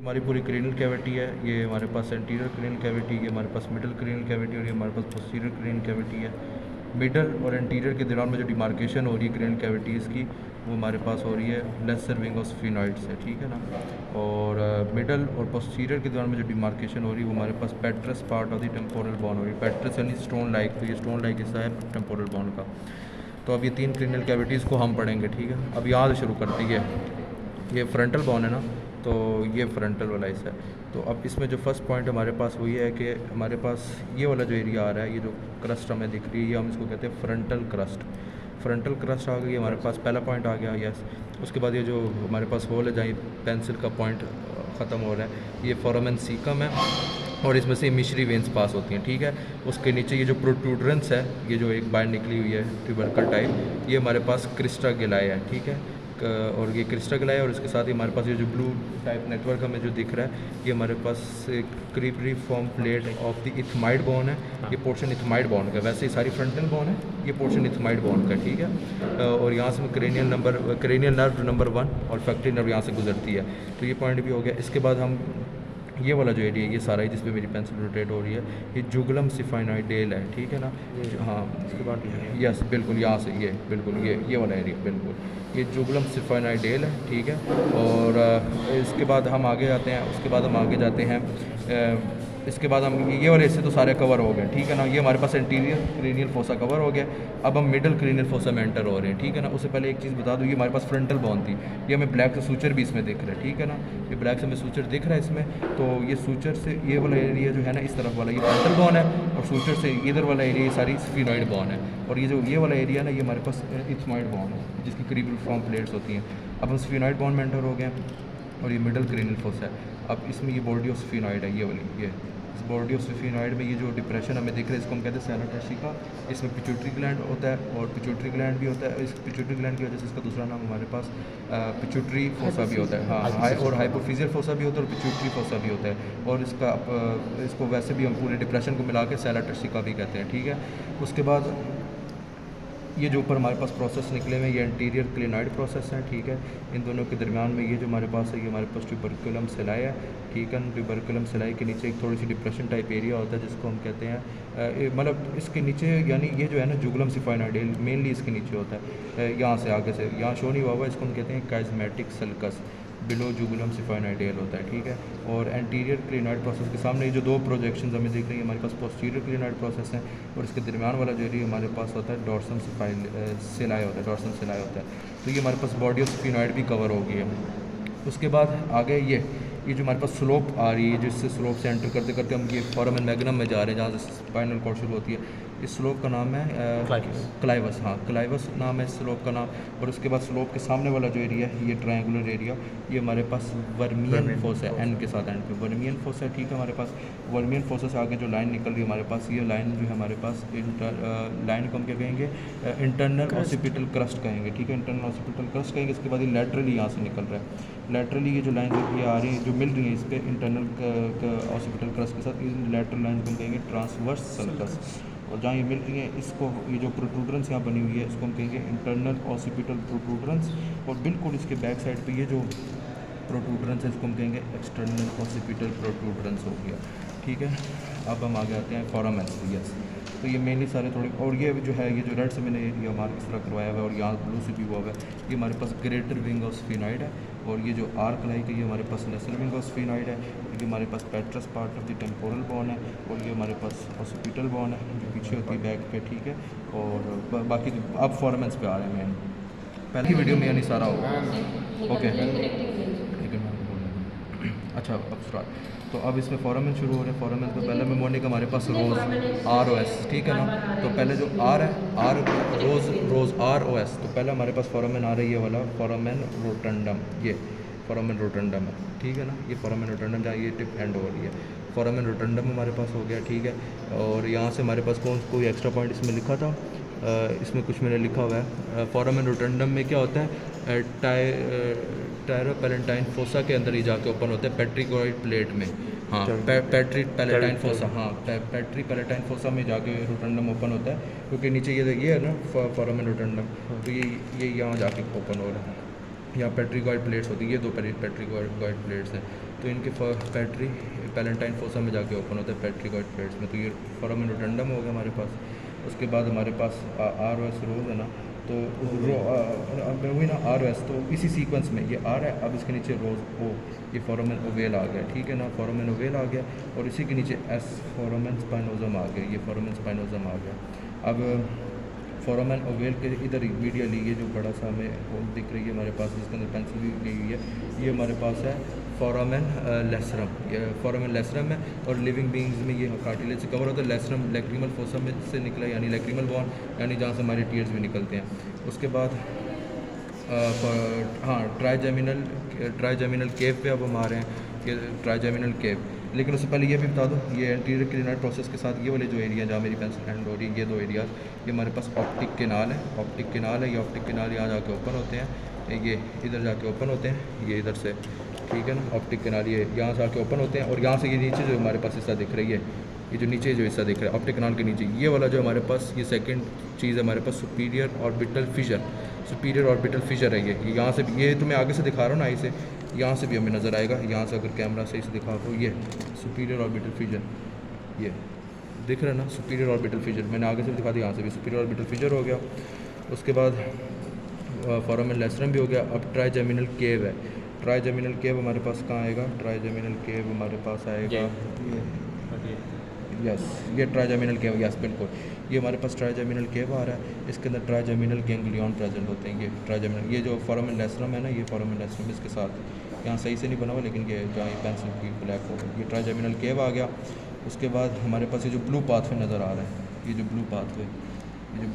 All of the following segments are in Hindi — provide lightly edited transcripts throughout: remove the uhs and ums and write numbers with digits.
हमारी पूरी क्रेनियल कैविटी है, ये हमारे पास एंटीरियर क्रेनियल कैविटी, ये हमारे पास मिडल क्रेनियल कैविटी और ये हमारे पास पोस्टीरियर क्रेनियल कैविटी है। मिडल और एंटीरियर के दौरान में जो डिमार्केशन हो रही है क्रेनियल कैविटीज़ की, वो हमारे पास हो रही है लेसर विंग ऑफ स्फिनॉइड से, ठीक है ना। और मिडल और पोस्टीरियर के दौरान में जो डिमार्केशन हो रही है वो हमारे पास petrous part of the temporal bone हो रही है। पेट्रस यानी स्टोन लाइक, तो ये स्टोन लाइक हिस्सा है टेम्पोरल बोन का। तो अब ये 3 क्रेनियल कैविटीज़ को हम पढ़ेंगे, ठीक है। अब यहाँ से शुरू करते हैं। ये फ्रंटल बोन है ना, तो ये फ्रंटल वाला हिस्सा है। तो अब इसमें जो फर्स्ट पॉइंट हमारे पास वो ये है कि हमारे पास ये वाला जो एरिया आ रहा है, ये जो क्रस्ट हमें दिख रही है, ये हम इसको कहते हैं फ्रंटल क्रस्ट। फ्रंटल क्रस्ट आ गई हमारे पास, पहला पॉइंट आ गया, यस। उसके बाद ये जो हमारे पास होल है जहाँ पेंसिल का पॉइंट ख़त्म हो रहा है, ये फोरामेन सीकम है और इसमें से मिश्री वेंस पास होती हैं, ठीक है। उसके नीचे ये जो प्रोट्रूडरेंस है, ये जो एक बाहर निकली हुई है ट्यूबरकल टाइप, ये हमारे पास क्रिस्टा गिलाय है, ठीक है। और ये क्रिस्टा गिलाय है और इसके साथ ही हमारे पास ये जो ब्लू टाइप नेटवर्क हमें जो दिख रहा है, ये हमारे पास एक cribriform plate of the ethmoid bone है। ये पोर्शन इथमाइड बोन का, वैसे ही सारी फ्रंटल बोन है, ये पोर्शन इथमाइड बोन का, ठीक है। और यहाँ से क्रेनियल नर्व नंबर 1 और फैक्ट्री नर्व यहाँ से गुजरती है, तो ये पॉइंट भी हो गया। इसके बाद हम ये वाला जो एरिया है, ये सारा ही जिस पे मेरी पेंसिल रोटेट हो रही है, ये जुगलम सिफाइनॉइडेल है, ठीक है ना। हाँ, इसके बाद यस बिल्कुल, यहाँ से ये बिल्कुल ये वाला एरिया बिल्कुल ये जुगलम सिफाइनॉइडेल है, ठीक है। और इसके बाद हम आगे आते हैं, उसके बाद हम आगे जाते हैं। इसके बाद हम ये वाले हिस्से तो सारे कवर हो गए, ठीक है ना। ये हमारे पास एंटीरियर क्रेनियल फोसा कवर हो गया। अब हम मिडल क्रेनियल फोसा में एंटर हो रहे हैं, ठीक है ना। उससे पहले एक चीज़ बता दूँ, ये हमारे पास फ्रंटल बोन थी, ये हमें ब्लैक से सूचर भी इसमें दिख रहा है, ठीक है ना। ये ब्लैक से हमें सूचर दिख रहा है इसमें, तो ये सूचर से ये वाला एरिया जो है ना, इस तरफ वाला ये फ्रंटल बोन है, और सूचर से इधर वाला एरिया ये सारी स्फिनॉइड बोन है। और ये जो ये वाला एरिया ना, ये हमारे पास इथमाइड बोन है, जिसकी करीब फॉर्म प्लेट्स होती हैं। अब हम स्फिनॉइड बोन में एंटर हो गए और ये मिडल क्रेनियल फोसा है। अब इसमें ये बॉडी ऑफ स्फिनॉइड है, ये वाली, ये बॉडी ऑफ स्फिनॉइड में ये जो डिप्रेशन हमें दिख रहा है, इसको हम कहते हैं सेना टर्सिका। इसमें पिट्यूटरी ग्लैंड होता है और पिट्यूटरी ग्लैंड भी होता है। इस पिट्यूटरी ग्लैंड की वजह से इसका दूसरा नाम हमारे पास पिट्यूटरी फोसा भी होता है, हाँ। और हाइपोफिजियल फोसा भी होता है और पिट्यूटरी फोसा भी होता है। और इसको वैसे भी हम पूरे डिप्रेशन को मिला के सेना टर्सिका भी कहते हैं, ठीक है। उसके बाद ये जो ऊपर हमारे पास प्रोसेस निकले हुए हैं, ये एंटीरियर क्लिनाइड प्रोसेस है, ठीक है। इन दोनों के दरमियान में ये जो हमारे पास है, ये हमारे पास ट्यूबरकुलम सिलाई है, ठीक है। ट्यूबरकुलम सिलाई के नीचे एक थोड़ी सी डिप्रेशन टाइप एरिया होता है, जिसको हम कहते हैं मतलब इसके नीचे, यानी ये जो है ना जुगलम सिफाइनॉइडेल मेनली इसके नीचे होता है। यहाँ से आगे से यहाँ शो नहीं हुआ हुआ, इसको हम कहते हैं काइजमेटिक सल्कस, बिलो जुगुलम सिफाइनॉइडेल होता है, ठीक है। और एंटीरियर क्लिनाइड प्रोसेस के सामने ये जो दो प्रोजेक्शंस हमें दिख रही है, हमारे पास पोस्टीरियर क्लिनाइड प्रोसेस है, और इसके दरमियान वाला जो एरिया हमारे पास होता है डॉर्सन सिलाई होता है, डॉर्सन सिलाई होता है। तो ये हमारे पास बॉडी ऑफ स्फिनॉइड भी कवर हो गई है। उसके बाद आगे ये जो हमारे पास स्लोप आ रही है, जिससे स्लोप से एंटर करते करते हम ये फोरामेन मैग्नम में जा रहे हैं, जहाँ से स्पाइनल कॉर्ड शुरू होती है। इस स्लोप का नाम है क्लाइवस, हाँ क्लाइवस नाम है इस स्लोप का नाम। और उसके बाद स्लोप के सामने वाला जो एरिया है, ये ट्रायंगुलर एरिया, ये हमारे पास वर्मियन फोसा है, एन के साथ एंड पे वर्मियन फोसा है, ठीक है। हमारे पास वर्मियन फोसा से आगे जो लाइन निकल रही है हमारे पास, ये लाइन जो है हमारे पास लाइन को हम क्या कहेंगे, इंटरनल ऑसिपिटल क्रस्ट कहेंगे, ठीक है। इंटरनल ऑसिपिटल क्रस्ट कहेंगे। इसके बाद ये लैटरली यहाँ से निकल रहा है, लैटरली ये जो लाइन ये आ रही है, जो मिल रही है इस पर इंटरनल ऑसिपिटल क्रस्ट के साथ, इन लैटरल लाइन को हम कहेंगे ट्रांसवर्स सल्कस। और जहाँ ये मिल रही है, इसको ये जो प्रोट्रूडरेंस यहाँ बनी हुई है, इसको हम कहेंगे इंटरनल ऑसिपिटल प्रोट्रूडरेंस। और बिल्कुल इसके बैक साइड पे ये जो प्रोट्रूडरेंस है, इसको हम कहेंगे एक्सटर्नल ऑसिपिटल प्रोट्रूडरेंस हो गया, ठीक है। अब हम आगे आते हैं फोरामेन, यस। तो ये मेनली सारे थोड़े, और ये जो है, ये जो रेड से मैंने एरिया मार्क इस तरह करवाया हुआ है और यहाँ ब्लू से भी हुआ हुआ है, ये हमारे पास ग्रेटर विंग ऑफ स्फिनॉइड है। और ये जो आर्क लाइक है, ये हमारे पास लेसर विंग ऑफ स्फिनॉइड है। ये हमारे पास petrous part of the temporal bone है। और ये हमारे पास ऑसिपिटल बोन है जो पीछे होती है बैक पे, ठीक है। और बाकी अब फोरामेंस पे आ रहे हैं। पहली वीडियो में यानी सारा होगा, ओके। अच्छा, अब स्टार्ट। तो अब इसमें फोरामेन शुरू हो रहे हैं। फोरामेन तो पहले मेमोनिक हमारे पास रोज़ ROS, ठीक है ना। तो पहले जो आर है, आर रोज़ ROS, तो पहले हमारे पास फोरामेन आ रही है वाला फोरामेन रोटंडम, ये फोरामेन रोटंडम है, ठीक है ना। ये फोरामेन रोटंडम जहाँ ये टिप एंड हो रही है, फोरामेन रोटंडम हमारे पास हो गया, ठीक है। और यहाँ से हमारे पास कोई एक्स्ट्रा पॉइंट इसमें लिखा था, इसमें कुछ मैंने लिखा हुआ है। फोरामेन रोटंडम में क्या होता है, टायरोपैलेंटाइन फोसा के अंदर ही जाके ओपन होता है, पेट्रिकॉइड प्लेट में, हाँ। पेट्री पैलेटाइन फोसा, हाँ पेट्री पैलेटाइन फोसा में जाके रोटंडम ओपन होता है, क्योंकि नीचे ये है ना फोरामेन रोटंडम, तो ये यहाँ जाके ओपन हो रहा है। यहाँ पेट्रिकॉइड प्लेट्स होती है, ये दो पेट्रिकॉइड प्लेट्स हैं। तो इनके पैट्री पैलेंटाइन फोसा में जाके ओपन होता है पेट्रिकॉइड प्लेट्स में। तो ये फोरामेन रोटंडम हो गया हमारे पास। उसके बाद हमारे पास आर ओ एस रोज है ना, तो वही ना आर ओ एस, तो इसी सीक्वेंस में ये आर है। अब इसके नीचे रोज ओ, ये फोरामेन ओवेल आ गया, ठीक है ना, फोरामेन ओवेल आ गया। और इसी के नीचे एस फोरामेन स्पाइनोजम आ गया, ये फोरामेन स्पाइनोजम आ गया। अब फोरामेन ओवेल के इधर मीडियली ये जो बड़ा सा हमें होल दिख रही है हमारे पास, जिसके अंदर पेंसिल भी गई हुई है, ये हमारे पास है फोरामेन लेसरम। ये फोरामेन लेसरम है। और लिविंग बीइंग्स में ये कार्टिलेज से कवर होता है। लेसरम लैक्रिमल फोसा में से निकला, यानी लैक्रिमल बॉन, यानी जहाँ से हमारे टीयर्स भी निकलते हैं। उसके बाद हाँ, ट्राइजेमिनल केव पे अब हम आ रहे हैं, ये ट्राइजेमिनल केव। लेकिन उससे पहले ये भी बता दो, ये एंटीरियर क्लिनॉइड प्रोसेस के साथ ये वाले जो एरिया जहाँ मेरी पेंसिल हैंड हो रही है, ये दो एरिया, ये हमारे पास ऑप्टिक केनाल है। ऑप्टिक केनाल है, ये ऑप्टिक केनाल यहाँ जाके ओपन होते हैं, ये इधर जाके ओपन होते हैं, ये इधर से, ठीक है ना। ऑप्टिक केनाल ये यहाँ से आके ओपन होते हैं। और यहाँ से ये नीचे जो हमारे पास हिस्सा दिख रही है, ये जो नीचे जो हिस्सा दिख रहा है ऑप्टिक केनाल के नीचे, ये वाला जो हमारे पास, ये सेकंड चीज़ है हमारे पास, superior orbital fissure. Superior orbital fissure है ये यहाँ से, ये तो मैं आगे से दिखा रहा हूँ ना, आई से, यहाँ से भी हमें नज़र आएगा। यहाँ से अगर कैमरा सही से दिखा तो ये सुपीरियर ऑर्बिटल फिशर, ये दिख रहा है ना, सुपीरियर ऑर्बिटल फिशर। मैंने आगे से दिखा दिया, यहाँ से भी सुपीरियर ऑर्बिटल फिशर हो गया। उसके बाद फोरामेन लेसरम भी हो गया। अब ट्राइजेमिनल केव है। ट्राइजेमिनल केव हमारे पास कहाँ आएगा? ट्राइजेमिनल केव हमारे पास आएगा, यस, ये ट्राइजेमिनल केव, यस बिल्कुल, ये हमारे पास ट्राइजेमिनल केव आ रहा है। इसके अंदर ट्राइजेमिनल गैंग्लियन प्रेजेंट होते हैं। ये ट्राइजेमिनल, ये जो फोरामेन लेसरम है ना, ये फोरामेन लेसरम इसके साथ यहाँ सही से नहीं बना हुआ, लेकिन ये जहाँ ये पेंसिल की ब्लैक हो, ये ट्राइजेमिनल केव आ गया। उसके बाद हमारे पास ये जो ब्लू पाथवे नज़र आ रहा है, ये जो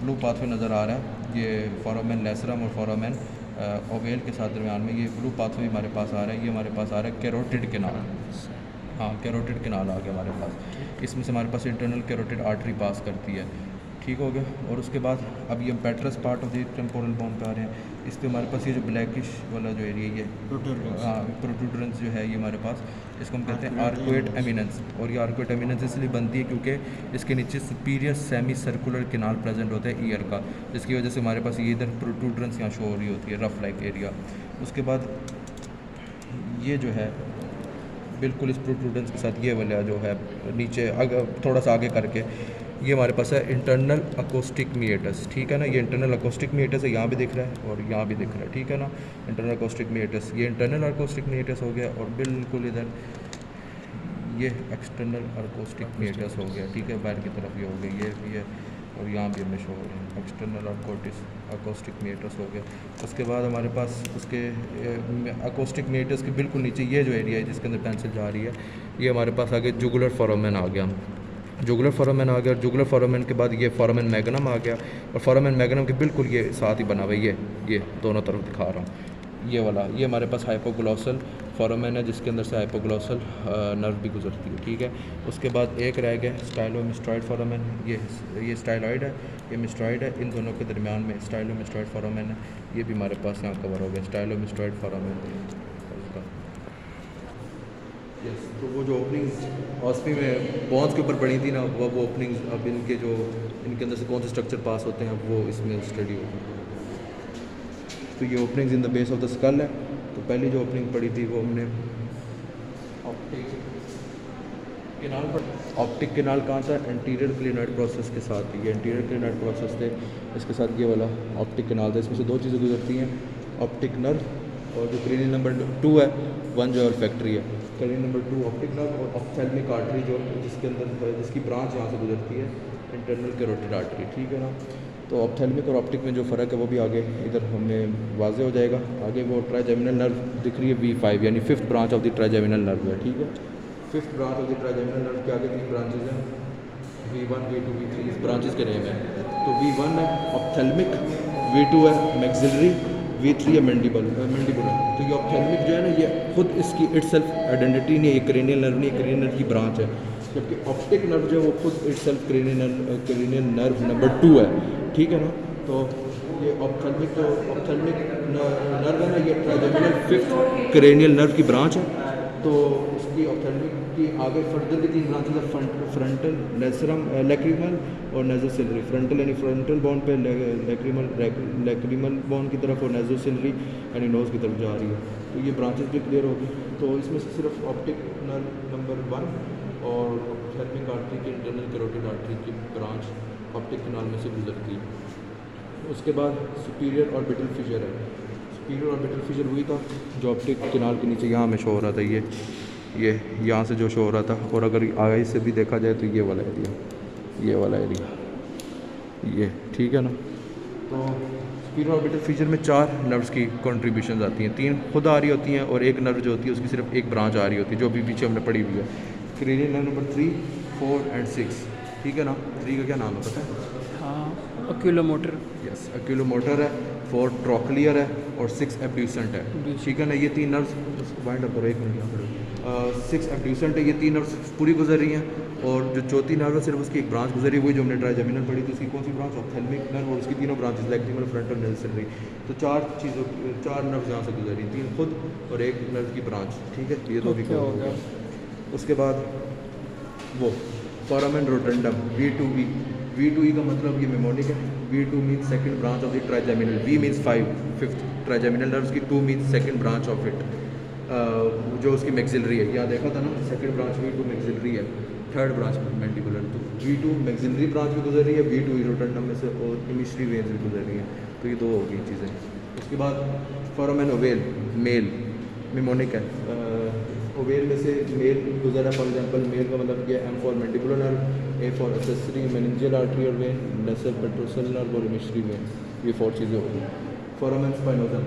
ब्लू पाथवे नज़र आ रहा है, ये फोरामेन लेसरम और फोरामेन ओवेल के साथ दरमियान में ये ब्लू पाथवे हमारे पास आ रहा है। ये हमारे पास आ रहा है कैरोटिड केनाल, हाँ कैरोटिड केनाल आ गया हमारे पास। इसमें से हमारे पास इंटरनल कैरोटिड आर्टरी पास करती है, ठीक हो गया। और उसके बाद अब ये पेट्रस part of the temporal bone पे आ रहे हैं। इस पर हमारे पास ये जो ब्लैकिश वाला जो एरिया, ये प्रोट्रूडेंस जो है, ये हमारे पास, इसको हम कहते हैं आर्कोएट एमिनेंस। और ये आर्कोएट एमिनेंस इसलिए बनती है क्योंकि इसके नीचे superior semi circular canal present होता है ईयर का, जिसकी वजह से हमारे पास ये इधर प्रोट्रूडेंस यहाँ शो हो रही होती है, रफ लाइक एरिया। उसके बाद ये जो है बिल्कुल इस प्रोट्रूडेंस के साथ ये वाला जो है नीचे थोड़ा सा आगे करके, ये हमारे पास है इंटरनल अकोस्टिक मीएटस, ठीक है ना। ये इंटरनल अकोस्टिक मीएटस है, यहाँ भी दिख रहा है और यहाँ भी दिख रहा है, ठीक है ना। इंटरनल अकोस्टिक मीएटस, ये इंटरनल अकोस्टिक मीएटस हो गया। और बिल्कुल इधर ये एक्सटर्नल अकोस्टिक मीएटस हो गया, ठीक है, बाहर की तरफ ये हो गया, ये भी है। और यहाँ भी हमें शो हो रहे हैं एक्सटर्नल अकोस्टिक मीएटस हो गया। उसके बाद हमारे पास उसके अकोस्टिक मीएटस के बिल्कुल नीचे ये जो एरिया है जिसके अंदर पेंसिल जा रही है, ये हमारे पास आगे जुगुलर फोरामेन आ गया। जुगुलर फोरामेन आ गया। और जुगुलर फोरामेन के बाद ये फोरामेन मैग्नम आ गया। और फोरामेन मैग्नम के बिल्कुल ये साथ ही बना हुआ है, ये दोनों तरफ दिखा रहा हूँ, ये वाला, ये हमारे पास हाइपोग्लॉसल फोरामेन है, जिसके अंदर से हाइपोग्लॉसल नर्व भी गुजरती है, ठीक है। उसके बाद एक रह गया स्टाइलोमिस्ट्रॉइड फोरामेन, ये स्टाइलॉइड है, ये मिस्ट्रॉइड है, इन दोनों के दरमियान में स्टाइलोमिस्ट्रॉइड फोरामेन है, ये भी हमारे पास यहाँ कवर हो गया स्टाइलोमिस्ट्रॉइड फोरामेन। यस, तो वो जो ओपनिंग ऑस्पी में बॉन्स के ऊपर पड़ी थी ना, वो ओपनिंग्स अब इनके अंदर से कौन से स्ट्रक्चर पास होते हैं, अब वो इसमें स्टडी होगी। तो ये openings in the base of the skull है। तो पहली जो ओपनिंग पड़ी थी वो हमने ऑप्टिक केनाल कहाँ था? एंटीरियर क्लिनॉइड प्रोसेस के साथ। ये एंटीरियर क्लिनॉइड प्रोसेस थे, इसके साथ ये वाला ऑप्टिक केनाल था। इसमें से दो चीज़ें गुजरती हैं, ऑप्टिक नर्व और जो क्रेनियल नंबर 2 है, 1 जो ऑल्फैक्टरी है। क्रेनियल नंबर 2 ऑप्टिक नर्व और ऑप्थेल्मिक आर्टरी जो जिसके अंदर जिसकी ब्रांच यहाँ से गुजरती है, इंटरनल कैरोटिड आर्टरी, ठीक है ना। तो ऑप्थेल्मिक और ऑप्टिक में जो फ़र्क है वो भी आगे इधर हमें वाजे हो जाएगा। आगे वो ट्राइजेमिनल नर्व दिख रही है V5, यानी 5th branch of the trigeminal nerve है, ठीक है। 5th branch of the trigeminal nerve के आगे 3 ब्रांचेज हैं, V1, V2, V3, इस ब्रांचेस के नेम है। तो V1 है ऑप्थेल्मिक, V2 है मैक्सिलरी, V3 है मैंडिबुलर। तो ये ऑप्थेल्मिक जो है ना, ये खुद इसकी इटसेल्फ आइडेंटिटी नहीं है, ये क्रेनियल नर्व नहीं, क्रेनियल नर्व की ब्रांच है। जबकि ऑप्टिक नर्व जो है वो खुद इटसेल्फ क्रेनियल नर्व नंबर 2 है, ठीक है ना। तो ये ऑप्थेल्मिक नर्व है ना, ये ट्राइजेमिनल 5th क्रेनियल नर्व की ब्रांच है। तो उसकी ऑप्थेल्मिक की आगे फर्दर भी 3 ब्रांचेज है, फ्रंटल, लेसरम, लैक्रिमल और नेज़ोसिलरी। फ्रंटल यानी फ्रंटल बोन पे, लैक्रिमल बोन की तरफ और नेज़ोसिलरी यानी नोज़ की तरफ जा रही है। तो ये ब्रांचेज भी क्लियर होगी। तो इसमें से सिर्फ ऑप्टिक नर्व नंबर 1 और ऑप्थेल्मिक आर्टरी की इंटरनल कैरोटिड आर्टरी की ब्रांच ऑप्टिक कैनाल में से गुजरती है। उसके बाद सुपीरियर ऑर्बिटल फिशर है। सुपीरियर ऑर्बिटल फिशर वही था जो ऑप्टिक कैनाल के नीचे यहाँ में शो हो रहा था, ये यहाँ से जो शो हो रहा था। और अगर आगे से भी देखा जाए तो ये वाला एरिया, ये ठीक है ना। तो सुपीरियर ऑर्बिटल फिशर में 4 नर्व्स की कंट्रीब्यूशंस आती हैं, 3 खुद आ रही होती हैं और एक नर्व जो होती है उसकी सिर्फ एक ब्रांच आ रही होती है, जो भी पीछे हमने पढ़ी हुई है। क्रेनियल नर्व नंबर 3, 4 एंड 6, ठीक है ना। 3 का क्या नाम है पता है? हाँ, ओक्यूलोमोटर। यस, ओक्यूलोमोटर है, 4 ट्रोक्लियर है और 6 एब्ड्यूसेंट है, ठीक है ना। ये 3 नर्व्स वाइंड अप करो, 1 मिनट यहाँ पर। 6 एब्ड्यूसेंट है, ये 3 नर्व्स पूरी गुजर रही हैं। और जो चौथी नर्व है सिर्फ उसकी एक ब्रांच गुजरी, वही जो हमने ट्राइजेमिनल पढ़ी थी, उसकी कौन सी ब्रांच? Ophthalmic nerve. और उसकी तीनों ब्रांचेस लैक्रिमल, फ्रंटल, नेज़ोसिलरी। तो 4 नर्व्स यहाँ से गुजरी, 3 खुद और एक नर्व की ब्रांच, ठीक है। ये तो भी हो गया। उसके बाद वो फोरामेन रोटंडम, V2E। V2E का मतलब ये मेमोनिक है। V2 means second branch of the trigeminal, V means 5th trigeminal nerves की, 2 means second branch of it, जो उसकी मैक्सिलरी है। यहाँ देखा था ना, सेकंड ब्रांच V2 मैक्सिलरी है, थर्ड ब्रांच मैंडिबुलर। तो V2 मैक्सिलरी ब्रांच भी गुजर रही है, V2 रोटंडम में से, और इमिशरी वेन्स भी गुजर रही हैं। तो ये 2 हो गई चीज़ें। उसके बाद फोरामेन ओवेल, मेल, मेमोनिक है। ओवेल में से मेल गुजरा, फॉर एग्जांपल मेल का मतलब क्या है? M for mandibular nerve, A for accessory meningeal artery और वेन, लेसर पेट्रोसल नर्व और इमिशरी वेन। ये 4 चीज़ें होगी। फोरामेन स्पाइनोजम,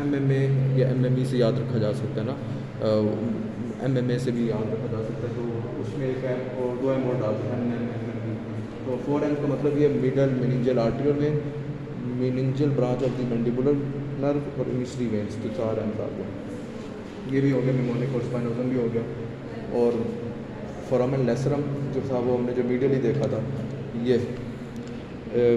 MMA या MME से याद रखा जा सकता है ना, MMA से भी याद रखा जा सकता है। तो उसमें एक है और 2 M और डालते हैं, MME। तो 4M का मतलब ये मिडल मेनिंजियल आर्टरी और when, meningeal branch of the mandibular nerve और इमिशरी वेन्स। तो 4 M आ गए। ये भी हो गया, मेमोनिक और स्पाइनोजम भी हो गया। और फोरामेन लेसरम जो था वो हमने जो मीडियली देखा था, ये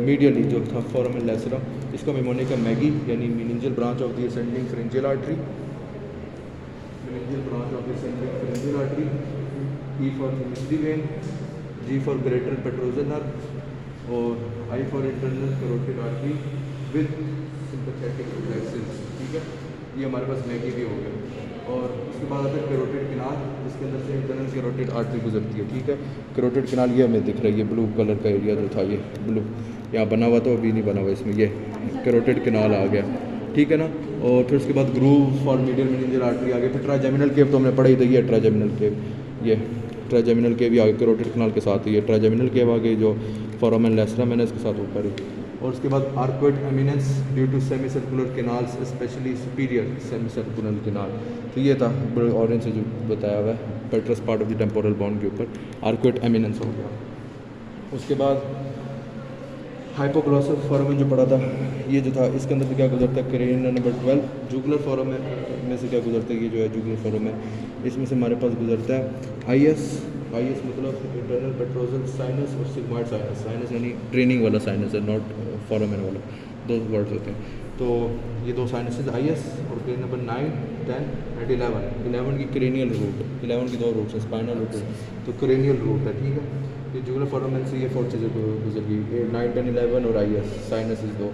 मीडियली जो था फोरामेन लेसरम, इसका मेमोनिक है मैगी यानी meningeal branch of the ascending pharyngeal artery, meningeal branch of the ascending pharyngeal artery. E for emissary vein, G for greater petrosal nerve और I for internal carotid artery with sympathetic reflexes, ठीक है। ये हमारे पास मैगी भी हो गया। और उसके बाद आता है कैरोटिड कैनाल, जिसके अंदर से इंटरनल कैरोटिड आर्टरी गुजरती है, ठीक है। कैरोटिड कैनाल ये हमें दिख रहा है, ये ब्लू कलर का एरिया जो था, ये ब्लू यहाँ बना हुआ था, अभी नहीं बना हुआ इसमें, ये कैरोटिड कैनाल आ गया, ठीक है ना। और फिर उसके बाद groove for medial meningeal artery आ गया। फिर ट्राइजेमिनल केव तो हमने पढ़ा ही था, ये ट्राइजेमिनल केव, ये ट्राइजेमिनल केव भी आ गया कैरोटिड कैनाल के साथ ही। ये ट्राइजेमिनल केव आ गई जो फोरामेन लेसरम है इसके साथ ऊपर ही। और उसके बाद arcuate eminence due to semicircular canals, specially superior semicircular canal. तो ये था ऑरेंज से जो बताया हुआ है, petrous part of the temporal bone के ऊपर आर्क्वेड एमिनेंस हो गया। उसके बाद हाइपोग्लॉसल फोरामेन जो पढ़ा था, ये जो था इसके अंदर से क्या गुजरता है? Cranial number 12। जुगुलर फोरामेन में से क्या गुजरता है? ये जो है जुगुलर फोरामेन, इसमें से हमारे पास गुजरता है IS मतलब इंटरनल पेट्रोसल साइनस और सिग्मॉइड साइनस। साइनस यानी ट्रेनिंग वाला साइनस है, नॉट फोरामेन वाला, 2 वर्ड्स होते हैं। तो ये 2 साइनसेज IS और क्रेनियल नंबर 9, 10 एंड 11 की क्रेनियल रूट, 11 की 2 रूट्स है, स्पाइनल रूट तो क्रेनियल रूट है, ठीक है। ये जुगुलर फोरामेन से ये 4 चीज़ें गुजर गई, 9, 10, 11 और IS साइनसेज 2।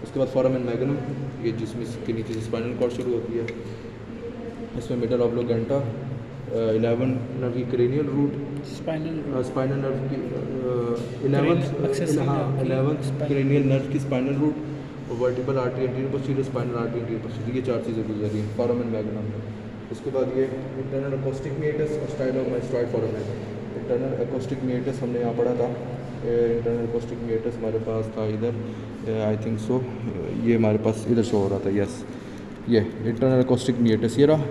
उसके बाद फोरामेन मैग्नम, ये जिसमें इसके नीचे से स्पाइनल कॉर्ड शुरू होती है, इसमें मिडल ऑब्लोगेंटा, 11 नर्व की क्रेनियल रूट, स्पाइनल नर्व की 11th क्रेनियल नर्व की स्पाइनल रूट और vertebral artery anterior posterior, spinal artery anterior posterior. ये 4 चीज़ें गुजर रही हैं फोरामेन मैग्नम में। उसके बाद ये इंटरनल अकोस्टिक मीएटस और स्टाइलोमास्टॉइड फोरामेन। इंटरनल अकोस्टिक मीएटस हमने यहाँ पढ़ा था, इंटरनल अकोस्टिक मीएटस हमारे पास था इधर, आई थिंक सो, ये हमारे पास इधर शो हो रहा था, यस, ये इंटरनल अकोस्टिक मीएटस ये रहा,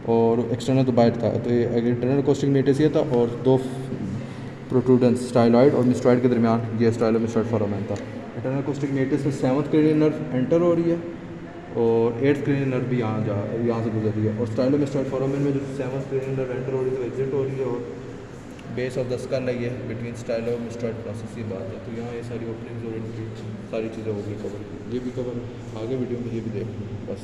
और एक्सटर्नल तो बाहर था। तो ये इंटरनल अकोस्टिक मीएटस ये था, और 2 प्रोट्रूडेंस स्टाइलॉइड और मिस्टॉइड के दरमियान ये स्टाइलोमास्टॉइड फोरामेन था। इंटरनल अकोस्टिक मीएटस में 7th क्रेनियल नर्व एंटर हो रही है और 8th क्रेनियल नर्व भी यहाँ से गुजर रही है। और स्टाइलोमास्टॉइड फोरामेन में जो 7th क्रेनियल नर्व एंटर हो रही है तो एग्जिट हो रही है, और बेस ऑफ द स्कल है ये बिटवीन स्टाइलोमास्टॉइड प्रोसेस की बात है। तो यहाँ ये सारी ओपनिंग्स और इनकी सारी चीज़ें होगी कवर, ये भी कवर आगे वीडियो में ये भी देख बस।